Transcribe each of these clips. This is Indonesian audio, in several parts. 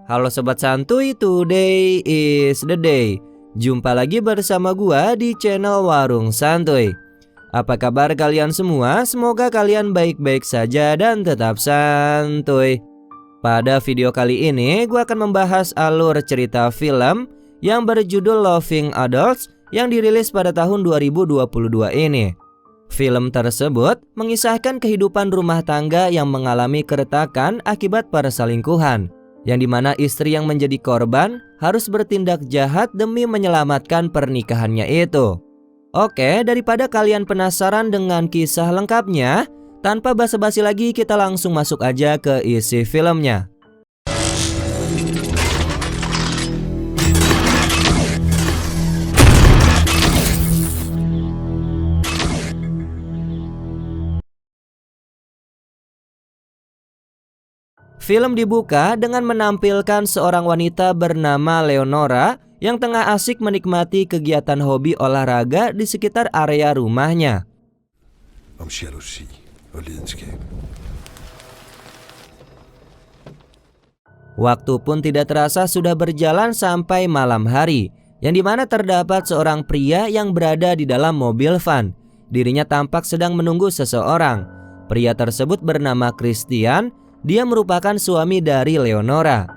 Halo Sobat Santuy, today is the day. Jumpa lagi bersama gua di channel Warung Santuy. Apa kabar kalian semua? Semoga kalian baik-baik saja dan tetap santuy. Pada video kali ini gua akan membahas alur cerita film yang berjudul Loving Adults yang dirilis pada tahun 2022 ini. Film tersebut mengisahkan kehidupan rumah tangga yang mengalami keretakan akibat perselingkuhan, yang dimana istri yang menjadi korban harus bertindak jahat demi menyelamatkan pernikahannya itu. Oke, daripada kalian penasaran dengan kisah lengkapnya, tanpa basa-basi lagi kita langsung masuk aja ke isi filmnya. Film dibuka dengan menampilkan seorang wanita bernama Leonora yang tengah asik menikmati kegiatan hobi olahraga di sekitar area rumahnya. Waktu pun tidak terasa sudah berjalan sampai malam hari, yang dimana terdapat seorang pria yang berada di dalam mobil van. Dirinya tampak sedang menunggu seseorang. Pria tersebut bernama Christian. Dia merupakan suami dari Leonora.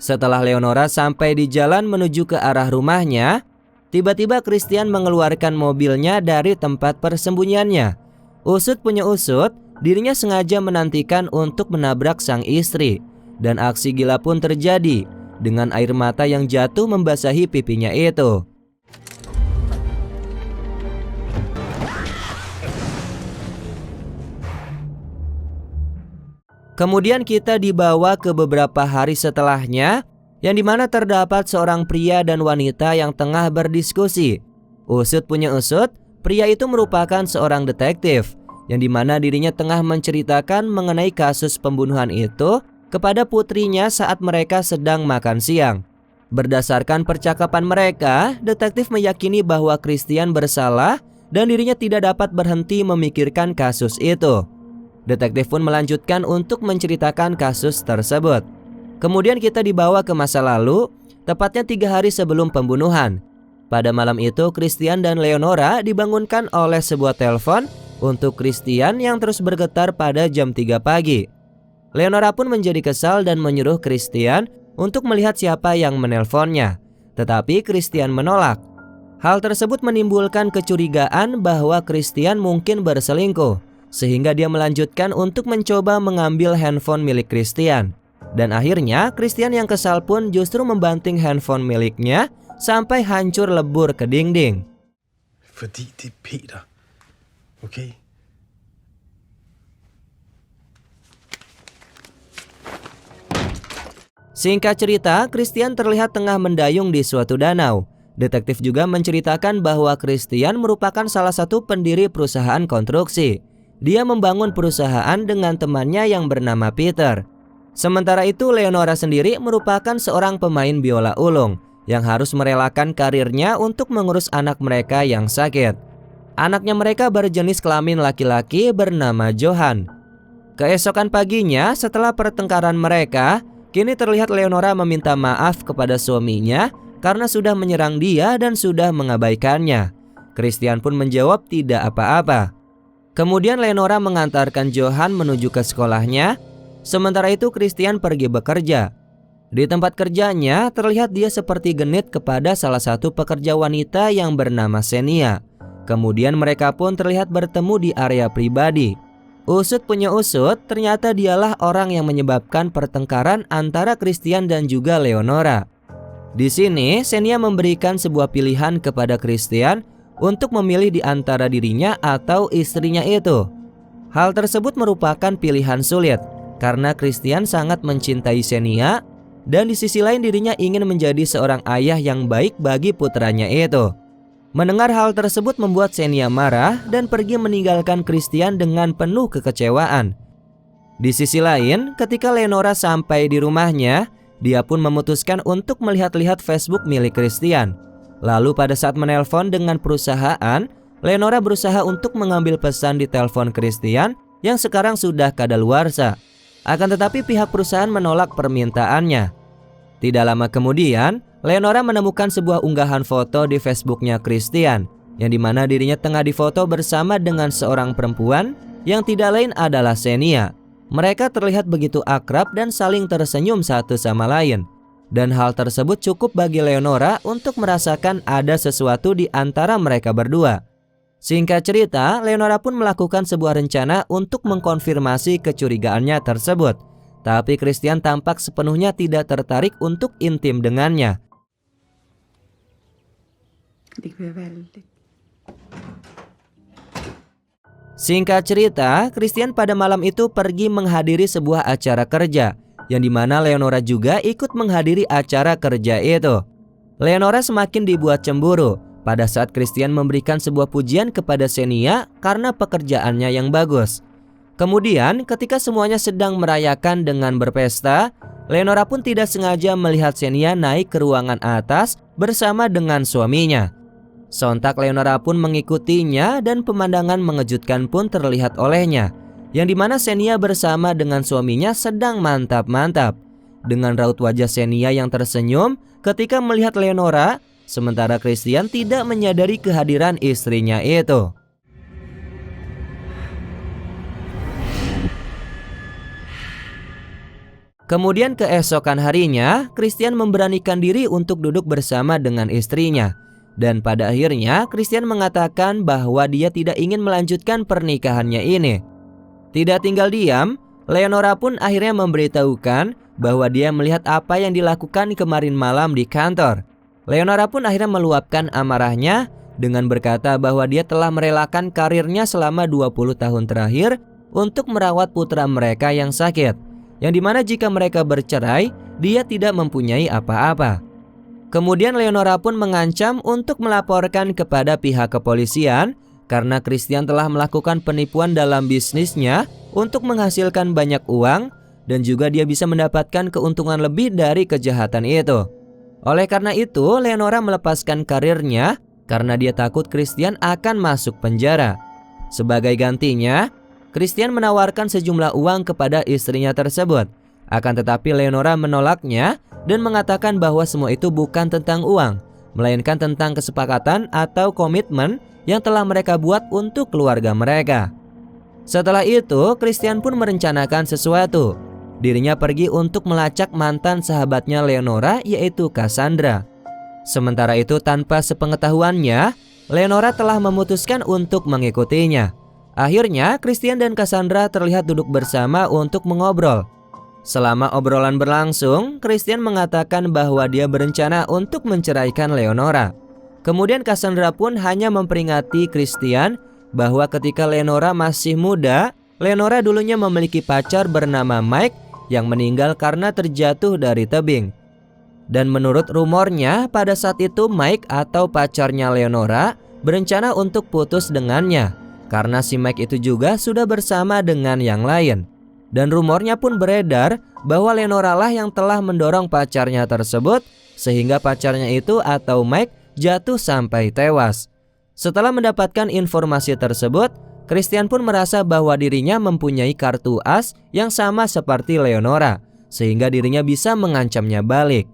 Setelah Leonora sampai di jalan menuju ke arah rumahnya, tiba-tiba Christian mengeluarkan mobilnya dari tempat persembunyiannya. Usut punya usut, dirinya sengaja menantikan untuk menabrak sang istri. Dan aksi gila pun terjadi, dengan air mata yang jatuh membasahi pipinya itu. Kemudian kita dibawa ke beberapa hari setelahnya, yang dimana terdapat seorang pria dan wanita yang tengah berdiskusi. Usut punya usut, pria itu merupakan seorang detektif, yang dimana dirinya tengah menceritakan mengenai kasus pembunuhan itu kepada putrinya saat mereka sedang makan siang. Berdasarkan percakapan mereka, detektif meyakini bahwa Christian bersalah dan dirinya tidak dapat berhenti memikirkan kasus itu. Detektif pun melanjutkan untuk menceritakan kasus tersebut. Kemudian kita dibawa ke masa lalu, tepatnya 3 hari sebelum pembunuhan. Pada malam itu, Christian dan Leonora dibangunkan oleh sebuah telepon untuk Christian yang terus bergetar pada jam 3 pagi. Leonora pun menjadi kesal dan menyuruh Christian untuk melihat siapa yang menelponnya. Tetapi Christian menolak. Hal tersebut menimbulkan kecurigaan bahwa Christian mungkin berselingkuh, sehingga dia melanjutkan untuk mencoba mengambil handphone milik Christian. Dan akhirnya Christian yang kesal pun justru membanting handphone miliknya sampai hancur lebur ke dinding. Fordi det er Peter. Okay? Singkat cerita, Christian terlihat tengah mendayung di suatu danau. Detektif juga menceritakan bahwa Christian merupakan salah satu pendiri perusahaan konstruksi. Dia membangun perusahaan dengan temannya yang bernama Peter. Sementara itu Leonora sendiri merupakan seorang pemain biola ulung yang harus merelakan karirnya untuk mengurus anak mereka yang sakit. Anaknya mereka berjenis kelamin laki-laki bernama Johan. Keesokan paginya setelah pertengkaran mereka, kini terlihat Leonora meminta maaf kepada suaminya karena sudah menyerang dia dan sudah mengabaikannya. Christian pun menjawab tidak apa-apa. Kemudian Leonora mengantarkan Johan menuju ke sekolahnya. Sementara itu Christian pergi bekerja. Di tempat kerjanya terlihat dia seperti genit kepada salah satu pekerja wanita yang bernama Xenia. Kemudian mereka pun terlihat bertemu di area pribadi. Usut punya usut, ternyata dialah orang yang menyebabkan pertengkaran antara Christian dan juga Leonora. Di sini Xenia memberikan sebuah pilihan kepada Christian untuk memilih di antara dirinya atau istrinya itu. Hal tersebut merupakan pilihan sulit karena Christian sangat mencintai Xenia dan di sisi lain dirinya ingin menjadi seorang ayah yang baik bagi putranya itu. Mendengar hal tersebut membuat Xenia marah dan pergi meninggalkan Christian dengan penuh kekecewaan. Di sisi lain, ketika Leonora sampai di rumahnya, dia pun memutuskan untuk melihat-lihat Facebook milik Christian. Lalu pada saat menelpon dengan perusahaan, Leonora berusaha untuk mengambil pesan di telepon Christian yang sekarang sudah kadaluarsa. Akan tetapi pihak perusahaan menolak permintaannya. Tidak lama kemudian, Leonora menemukan sebuah unggahan foto di Facebooknya Christian, yang dimana dirinya tengah difoto bersama dengan seorang perempuan yang tidak lain adalah Xenia. Mereka terlihat begitu akrab dan saling tersenyum satu sama lain. Dan hal tersebut cukup bagi Leonora untuk merasakan ada sesuatu di antara mereka berdua. Singkat cerita, Leonora pun melakukan sebuah rencana untuk mengkonfirmasi kecurigaannya tersebut. Tapi Christian tampak sepenuhnya tidak tertarik untuk intim dengannya. Singkat cerita, Christian pada malam itu pergi menghadiri sebuah acara kerja, yang dimana Leonora juga ikut menghadiri acara kerja itu. Leonora semakin dibuat cemburu pada saat Christian memberikan sebuah pujian kepada Xenia karena pekerjaannya yang bagus. Kemudian ketika semuanya sedang merayakan dengan berpesta, Leonora pun tidak sengaja melihat Xenia naik ke ruangan atas bersama dengan suaminya. Sontak Leonora pun mengikutinya dan pemandangan mengejutkan pun terlihat olehnya, yang dimana Xenia bersama dengan suaminya sedang mantap-mantap. Dengan raut wajah Xenia yang tersenyum ketika melihat Leonora, sementara Christian tidak menyadari kehadiran istrinya itu. Kemudian keesokan harinya, Christian memberanikan diri untuk duduk bersama dengan istrinya. Dan pada akhirnya, Christian mengatakan bahwa dia tidak ingin melanjutkan pernikahannya ini. Tidak tinggal diam, Leonora pun akhirnya memberitahukan bahwa dia melihat apa yang dilakukan kemarin malam di kantor. Leonora pun akhirnya meluapkan amarahnya dengan berkata bahwa dia telah merelakan karirnya selama 20 tahun terakhir untuk merawat putra mereka yang sakit, yang dimana jika mereka bercerai, dia tidak mempunyai apa-apa. Kemudian Leonora pun mengancam untuk melaporkan kepada pihak kepolisian karena Christian telah melakukan penipuan dalam bisnisnya untuk menghasilkan banyak uang dan juga dia bisa mendapatkan keuntungan lebih dari kejahatan itu. Oleh karena itu, Leonora melepaskan karirnya karena dia takut Christian akan masuk penjara. Sebagai gantinya, Christian menawarkan sejumlah uang kepada istrinya tersebut. Akan tetapi Leonora menolaknya dan mengatakan bahwa semua itu bukan tentang uang, melainkan tentang kesepakatan atau komitmen yang telah mereka buat untuk keluarga mereka. Setelah itu, Christian pun merencanakan sesuatu. Dirinya pergi untuk melacak mantan sahabatnya Leonora, yaitu Cassandra. Sementara itu, tanpa sepengetahuannya, Leonora telah memutuskan untuk mengikutinya. Akhirnya, Christian dan Cassandra terlihat duduk bersama untuk mengobrol. Selama obrolan berlangsung, Christian mengatakan bahwa dia berencana untuk menceraikan Leonora. Kemudian Cassandra pun hanya memperingati Christian bahwa ketika Leonora masih muda, Leonora dulunya memiliki pacar bernama Mike yang meninggal karena terjatuh dari tebing. Dan menurut rumornya, pada saat itu Mike atau pacarnya Leonora berencana untuk putus dengannya karena si Mike itu juga sudah bersama dengan yang lain. Dan rumornya pun beredar bahwa Leonora lah yang telah mendorong pacarnya tersebut sehingga pacarnya itu atau Mike jatuh sampai tewas. Setelah mendapatkan informasi tersebut, Christian pun merasa bahwa dirinya mempunyai kartu as yang sama seperti Leonora, sehingga dirinya bisa mengancamnya balik.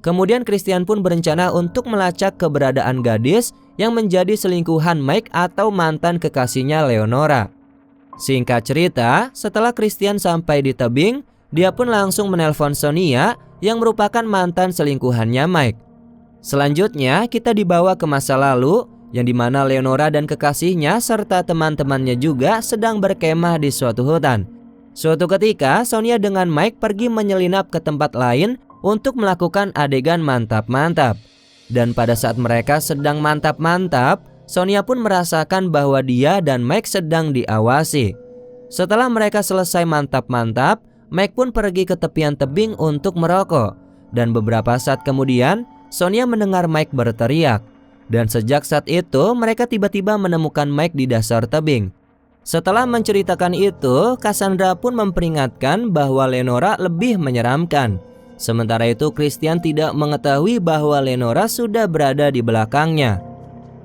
Kemudian Christian pun berencana untuk melacak keberadaan gadis yang menjadi selingkuhan Mike atau mantan kekasihnya Leonora. Singkat cerita, setelah Christian sampai di tebing, dia pun langsung menelpon Sonia yang merupakan mantan selingkuhannya Mike. Selanjutnya, kita dibawa ke masa lalu, yang dimana Leonora dan kekasihnya serta teman-temannya juga sedang berkemah di suatu hutan. Suatu ketika, Sonia dengan Mike pergi menyelinap ke tempat lain untuk melakukan adegan mantap-mantap. Dan pada saat mereka sedang mantap-mantap, Sonia pun merasakan bahwa dia dan Mike sedang diawasi. Setelah mereka selesai mantap-mantap, Mike pun pergi ke tepian tebing untuk merokok. Dan beberapa saat kemudian, Sonia mendengar Mike berteriak. Dan sejak saat itu, mereka tiba-tiba menemukan Mike di dasar tebing. Setelah menceritakan itu, Cassandra pun memperingatkan bahwa Leonora lebih menyeramkan. Sementara itu, Christian tidak mengetahui bahwa Leonora sudah berada di belakangnya.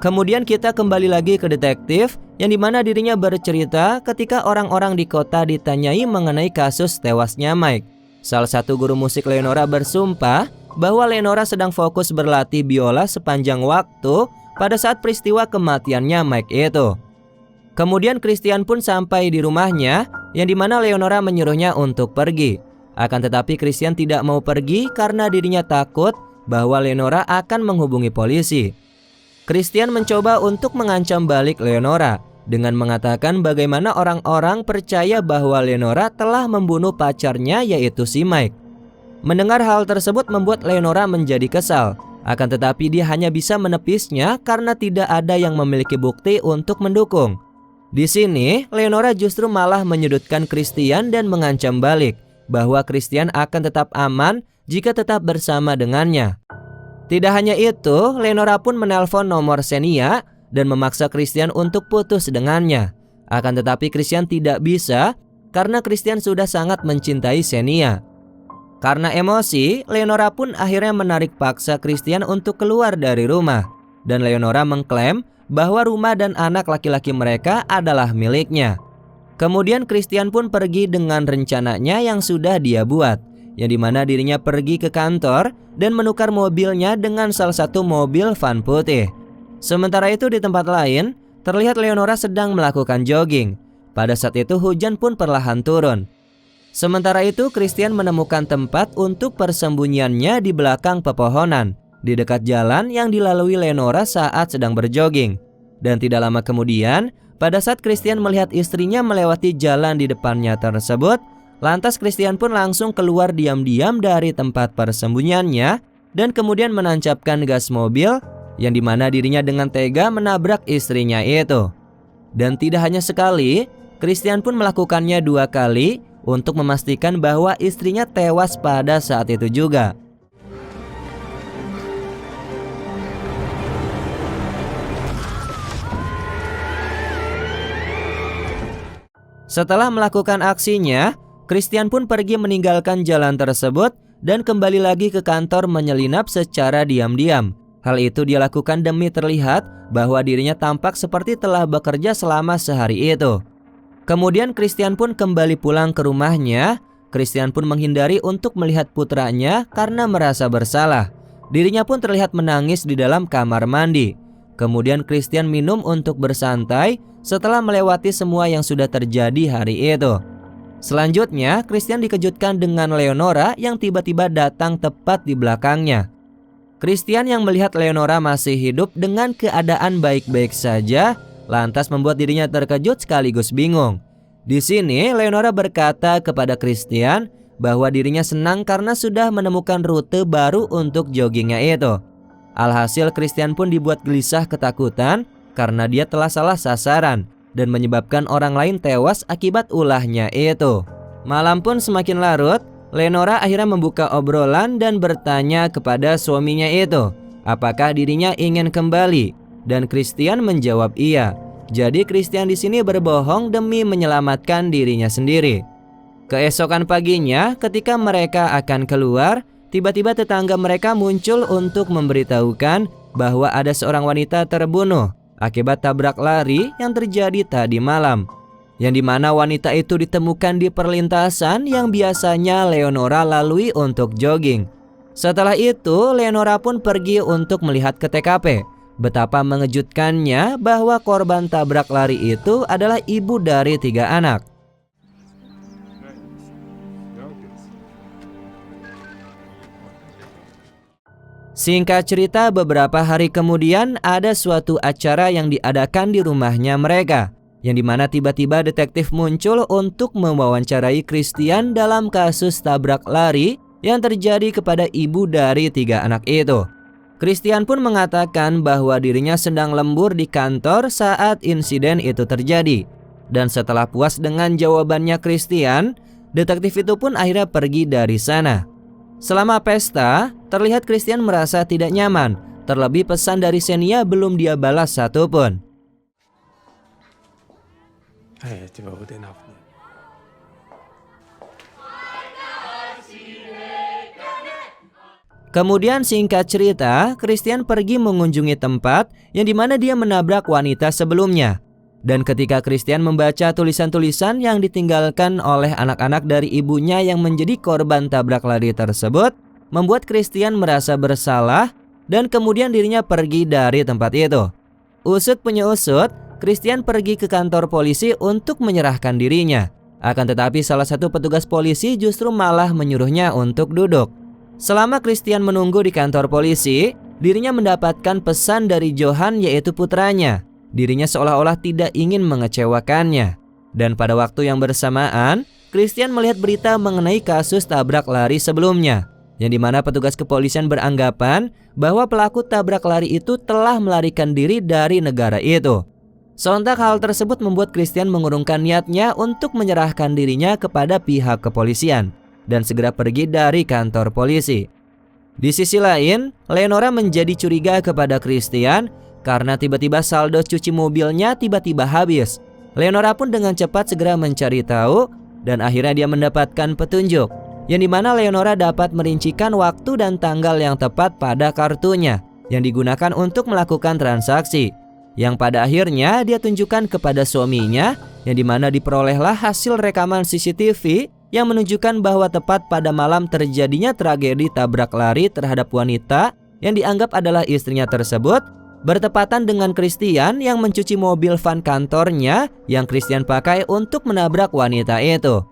Kemudian kita kembali lagi ke detektif yang dimana dirinya bercerita ketika orang-orang di kota ditanyai mengenai kasus tewasnya Mike. Salah satu guru musik Leonora bersumpah bahwa Leonora sedang fokus berlatih biola sepanjang waktu pada saat peristiwa kematiannya Mike itu. Kemudian Christian pun sampai di rumahnya, yang dimana Leonora menyuruhnya untuk pergi. Akan tetapi Christian tidak mau pergi karena dirinya takut bahwa Leonora akan menghubungi polisi. Christian mencoba untuk mengancam balik Leonora dengan mengatakan bagaimana orang-orang percaya bahwa Leonora telah membunuh pacarnya, yaitu si Mike. Mendengar hal tersebut membuat Leonora menjadi kesal. Akan tetapi dia hanya bisa menepisnya karena tidak ada yang memiliki bukti untuk mendukung. Di sini, Leonora justru malah menyudutkan Christian dan mengancam balik bahwa Christian akan tetap aman jika tetap bersama dengannya. Tidak hanya itu, Leonora pun menelpon nomor Xenia dan memaksa Christian untuk putus dengannya. Akan tetapi Christian tidak bisa karena Christian sudah sangat mencintai Xenia. Karena emosi, Leonora pun akhirnya menarik paksa Christian untuk keluar dari rumah. Dan Leonora mengklaim bahwa rumah dan anak laki-laki mereka adalah miliknya. Kemudian Christian pun pergi dengan rencananya yang sudah dia buat, yang dimana dirinya pergi ke kantor dan menukar mobilnya dengan salah satu mobil van putih. Sementara itu di tempat lain, terlihat Leonora sedang melakukan jogging. Pada saat itu hujan pun perlahan turun. Sementara itu Christian menemukan tempat untuk persembunyiannya di belakang pepohonan, di dekat jalan yang dilalui Leonora saat sedang berjogging. Dan tidak lama kemudian, pada saat Christian melihat istrinya melewati jalan di depannya tersebut, lantas Christian pun langsung keluar diam-diam dari tempat persembunyiannya dan kemudian menancapkan gas mobil, yang dimana dirinya dengan tega menabrak istrinya itu. Dan tidak hanya sekali, Christian pun melakukannya 2 kali untuk memastikan bahwa istrinya tewas pada saat itu juga. Setelah melakukan aksinya, Christian pun pergi meninggalkan jalan tersebut dan kembali lagi ke kantor menyelinap secara diam-diam. Hal itu dia lakukan demi terlihat bahwa dirinya tampak seperti telah bekerja selama sehari itu. Kemudian Christian pun kembali pulang ke rumahnya. Christian pun menghindari untuk melihat putranya karena merasa bersalah. Dirinya pun terlihat menangis di dalam kamar mandi. Kemudian Christian minum untuk bersantai setelah melewati semua yang sudah terjadi hari itu. Selanjutnya, Christian dikejutkan dengan Leonora yang tiba-tiba datang tepat di belakangnya. Christian yang melihat Leonora masih hidup dengan keadaan baik-baik saja, lantas membuat dirinya terkejut sekaligus bingung. Di sini, Leonora berkata kepada Christian bahwa dirinya senang karena sudah menemukan rute baru untuk joggingnya itu. Alhasil, Christian pun dibuat gelisah ketakutan karena dia telah salah sasaran dan menyebabkan orang lain tewas akibat ulahnya itu. Malam pun semakin larut, Leonora akhirnya membuka obrolan dan bertanya kepada suaminya itu, apakah dirinya ingin kembali? Dan Christian menjawab iya. Jadi Christian di sini berbohong demi menyelamatkan dirinya sendiri. Keesokan paginya, ketika mereka akan keluar, tiba-tiba tetangga mereka muncul untuk memberitahukan bahwa ada seorang wanita terbunuh akibat tabrak lari yang terjadi tadi malam, yang dimana wanita itu ditemukan di perlintasan yang biasanya Leonora lalui untuk jogging. Setelah itu, Leonora pun pergi untuk melihat ke TKP. Betapa mengejutkannya bahwa korban tabrak lari itu adalah ibu dari 3 anak. Singkat cerita, beberapa hari kemudian ada suatu acara yang diadakan di rumahnya mereka, yang dimana tiba-tiba detektif muncul untuk mewawancarai Christian dalam kasus tabrak lari yang terjadi kepada ibu dari 3 anak itu. Christian pun mengatakan bahwa dirinya sedang lembur di kantor saat insiden itu terjadi. Dan setelah puas dengan jawabannya Christian, detektif itu pun akhirnya pergi dari sana. Selama pesta, terlihat Christian merasa tidak nyaman. Terlebih pesan dari Xenia belum dia balas satupun. Kemudian singkat cerita, Christian pergi mengunjungi tempat yang dimana dia menabrak wanita sebelumnya. Dan ketika Christian membaca tulisan-tulisan yang ditinggalkan oleh anak-anak dari ibunya yang menjadi korban tabrak lari tersebut, membuat Christian merasa bersalah dan kemudian dirinya pergi dari tempat itu. Usut punya usut, Christian pergi ke kantor polisi untuk menyerahkan dirinya. Akan tetapi salah satu petugas polisi justru malah menyuruhnya untuk duduk. Selama Christian menunggu di kantor polisi, dirinya mendapatkan pesan dari Johan, yaitu putranya. Dirinya seolah-olah tidak ingin mengecewakannya. Dan pada waktu yang bersamaan, Christian melihat berita mengenai kasus tabrak lari sebelumnya, yang dimana petugas kepolisian beranggapan bahwa pelaku tabrak lari itu telah melarikan diri dari negara itu. Sontak hal tersebut membuat Christian mengurungkan niatnya untuk menyerahkan dirinya kepada pihak kepolisian dan segera pergi dari kantor polisi. Di sisi lain, Leonora menjadi curiga kepada Christian karena tiba-tiba saldo cuci mobilnya tiba-tiba habis. Leonora pun dengan cepat segera mencari tahu dan akhirnya dia mendapatkan petunjuk, yang dimana Leonora dapat merincikan waktu dan tanggal yang tepat pada kartunya yang digunakan untuk melakukan transaksi, yang pada akhirnya dia tunjukkan kepada suaminya, yang dimana diperolehlah hasil rekaman CCTV yang menunjukkan bahwa tepat pada malam terjadinya tragedi tabrak lari terhadap wanita yang dianggap adalah istrinya tersebut, bertepatan dengan Christian yang mencuci mobil van kantornya yang Christian pakai untuk menabrak wanita itu.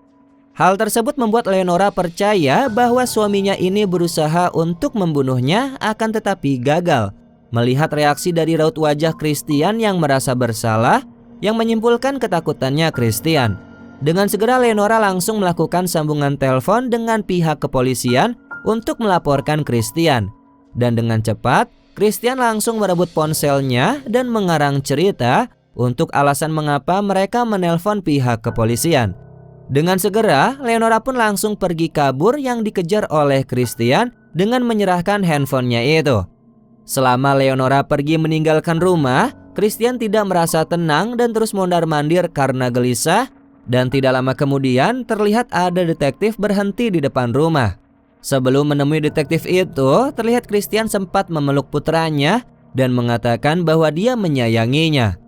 Hal tersebut membuat Leonora percaya bahwa suaminya ini berusaha untuk membunuhnya, akan tetapi gagal. Melihat reaksi dari raut wajah Christian yang merasa bersalah, yang menyimpulkan ketakutannya Christian. Dengan segera Leonora langsung melakukan sambungan telepon dengan pihak kepolisian untuk melaporkan Christian. Dan dengan cepat, Christian langsung merebut ponselnya dan mengarang cerita untuk alasan mengapa mereka menelpon pihak kepolisian. Dengan segera, Leonora pun langsung pergi kabur yang dikejar oleh Christian dengan menyerahkan handphonenya itu. Selama Leonora pergi meninggalkan rumah, Christian tidak merasa tenang dan terus mondar-mandir karena gelisah, dan tidak lama kemudian terlihat ada detektif berhenti di depan rumah. Sebelum menemui detektif itu, terlihat Christian sempat memeluk putranya dan mengatakan bahwa dia menyayanginya.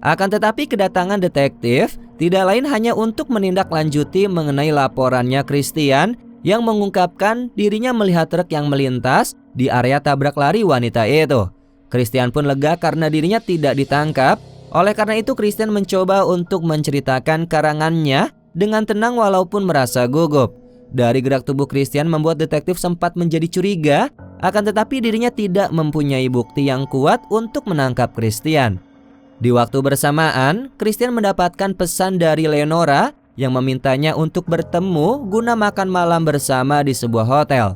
Akan tetapi kedatangan detektif tidak lain hanya untuk menindaklanjuti mengenai laporannya Christian yang mengungkapkan dirinya melihat truk yang melintas di area tabrak lari wanita itu. Christian pun lega karena dirinya tidak ditangkap. Oleh karena itu Christian mencoba untuk menceritakan karangannya dengan tenang walaupun merasa gugup. Dari gerak tubuh Christian membuat detektif sempat menjadi curiga, akan tetapi dirinya tidak mempunyai bukti yang kuat untuk menangkap Christian. Di waktu bersamaan, Christian mendapatkan pesan dari Leonora yang memintanya untuk bertemu guna makan malam bersama di sebuah hotel.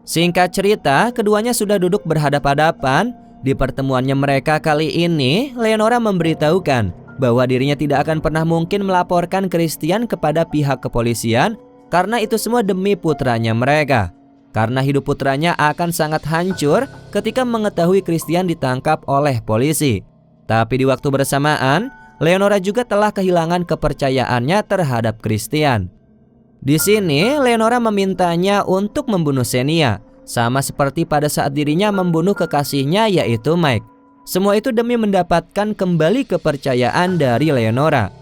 Singkat cerita, keduanya sudah duduk berhadap-hadapan. Di pertemuannya mereka kali ini, Leonora memberitahukan bahwa dirinya tidak akan pernah mungkin melaporkan Christian kepada pihak kepolisian karena itu semua demi putranya mereka. Karena hidup putranya akan sangat hancur ketika mengetahui Christian ditangkap oleh polisi. Tapi di waktu bersamaan, Leonora juga telah kehilangan kepercayaannya terhadap Christian. Di sini, Leonora memintanya untuk membunuh Xenia, sama seperti pada saat dirinya membunuh kekasihnya yaitu Mike. Semua itu demi mendapatkan kembali kepercayaan dari Leonora.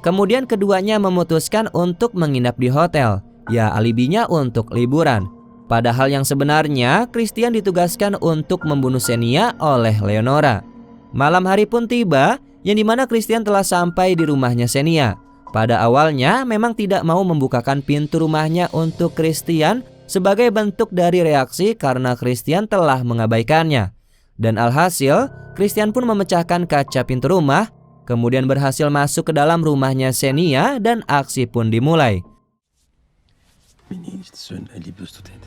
Kemudian keduanya memutuskan untuk menginap di hotel, ya alibinya untuk liburan. Padahal yang sebenarnya Christian ditugaskan untuk membunuh Xenia oleh Leonora. Malam hari pun tiba, yang dimana Christian telah sampai di rumahnya Xenia. Pada awalnya memang tidak mau membukakan pintu rumahnya untuk Christian sebagai bentuk dari reaksi karena Christian telah mengabaikannya. Dan alhasil, Christian pun memecahkan kaca pintu rumah, kemudian berhasil masuk ke dalam rumahnya Xenia dan aksi pun dimulai. Min eneste søn er lige blevet student.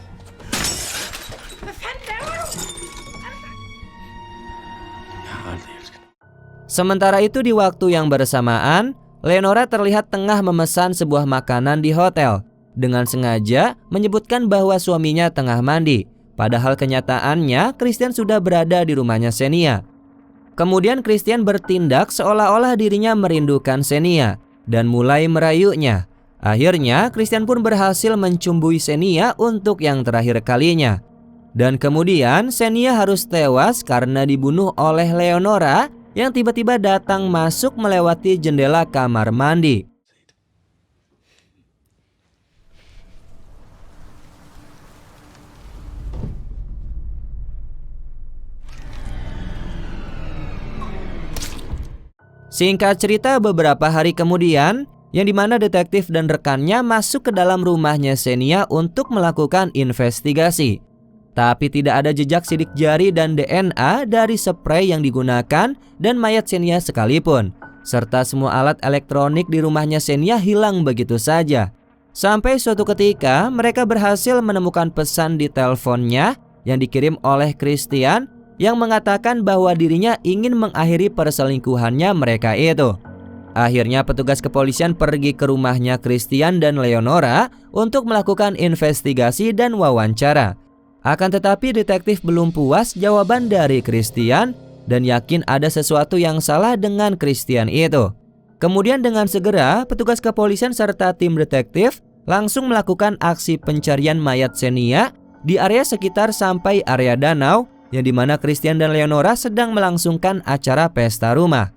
Jeg har aldrig elsket. Sementara itu di waktu yang bersamaan, Leonora terlihat tengah memesan sebuah makanan di hotel dengan sengaja menyebutkan bahwa suaminya tengah mandi. Padahal kenyataannya Christian sudah berada di rumahnya Xenia. Kemudian Christian bertindak seolah-olah dirinya merindukan Xenia dan mulai merayunya. Akhirnya Christian pun berhasil mencumbui Xenia untuk yang terakhir kalinya. Dan kemudian Xenia harus tewas karena dibunuh oleh Leonora yang tiba-tiba datang masuk melewati jendela kamar mandi. Singkat cerita, beberapa hari kemudian, yang dimana detektif dan rekannya masuk ke dalam rumahnya Xenia untuk melakukan investigasi. Tapi tidak ada jejak sidik jari dan DNA dari spray yang digunakan dan mayat Xenia sekalipun. Serta semua alat elektronik di rumahnya Xenia hilang begitu saja. Sampai suatu ketika mereka berhasil menemukan pesan di teleponnya yang dikirim oleh Christian yang mengatakan bahwa dirinya ingin mengakhiri perselingkuhannya mereka itu. Akhirnya petugas kepolisian pergi ke rumahnya Christian dan Leonora untuk melakukan investigasi dan wawancara. Akan tetapi detektif belum puas jawaban dari Christian dan yakin ada sesuatu yang salah dengan Christian itu. Kemudian dengan segera petugas kepolisian serta tim detektif langsung melakukan aksi pencarian mayat Xenia di area sekitar sampai area danau yang dimana Christian dan Leonora sedang melangsungkan acara pesta rumah.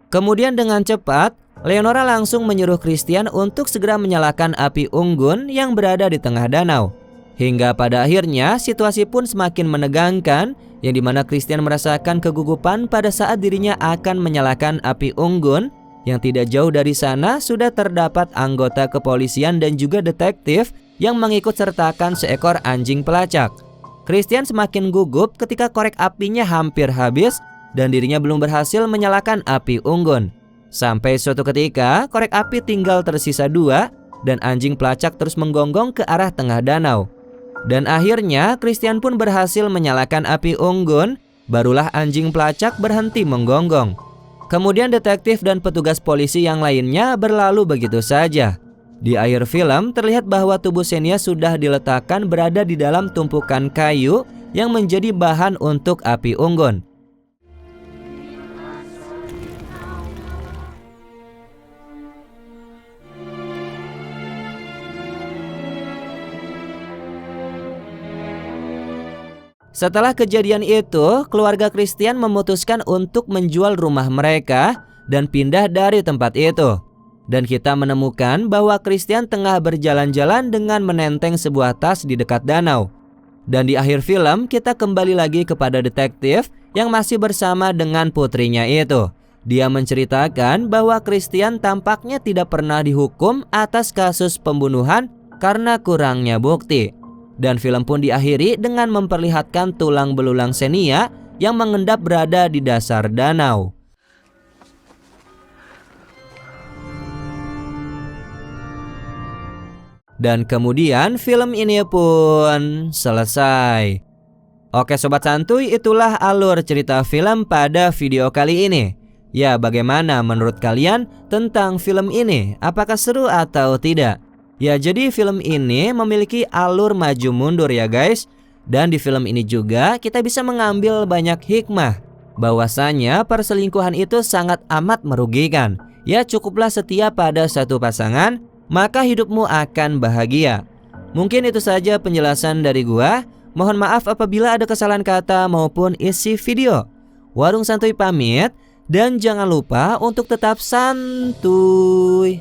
Kemudian dengan cepat Leonora langsung menyuruh Christian untuk segera menyalakan api unggun yang berada di tengah danau. Hingga pada akhirnya situasi pun semakin menegangkan yang dimana Christian merasakan kegugupan pada saat dirinya akan menyalakan api unggun. Yang tidak jauh dari sana sudah terdapat anggota kepolisian dan juga detektif yang mengikut sertakan seekor anjing pelacak. Christian semakin gugup ketika korek apinya hampir habis dan dirinya belum berhasil menyalakan api unggun. Sampai suatu ketika korek api tinggal tersisa 2 dan anjing pelacak terus menggonggong ke arah tengah danau. Dan akhirnya Christian pun berhasil menyalakan api unggun, barulah anjing pelacak berhenti menggonggong. Kemudian detektif dan petugas polisi yang lainnya berlalu begitu saja. Di akhir film terlihat bahwa tubuh Xenia sudah diletakkan berada di dalam tumpukan kayu yang menjadi bahan untuk api unggun. Setelah kejadian itu, keluarga Christian memutuskan untuk menjual rumah mereka dan pindah dari tempat itu. Dan kita menemukan bahwa Christian tengah berjalan-jalan dengan menenteng sebuah tas di dekat danau. Dan di akhir film, kita kembali lagi kepada detektif yang masih bersama dengan putrinya itu. Dia menceritakan bahwa Christian tampaknya tidak pernah dihukum atas kasus pembunuhan karena kurangnya bukti. Dan film pun diakhiri dengan memperlihatkan tulang belulang Xenia yang mengendap berada di dasar danau. Dan kemudian film ini pun selesai. Oke sobat santuy, itulah alur cerita film pada video kali ini. Ya, bagaimana menurut kalian tentang film ini? Apakah seru atau tidak? Ya, jadi film ini memiliki alur maju mundur ya guys. Dan di film ini juga kita bisa mengambil banyak hikmah. Bahwasanya perselingkuhan itu sangat amat merugikan. Ya, cukuplah setia pada satu pasangan, maka hidupmu akan bahagia. Mungkin itu saja penjelasan dari gua. Mohon maaf apabila ada kesalahan kata maupun isi video. Warung Santuy pamit. Dan jangan lupa untuk tetap santuy.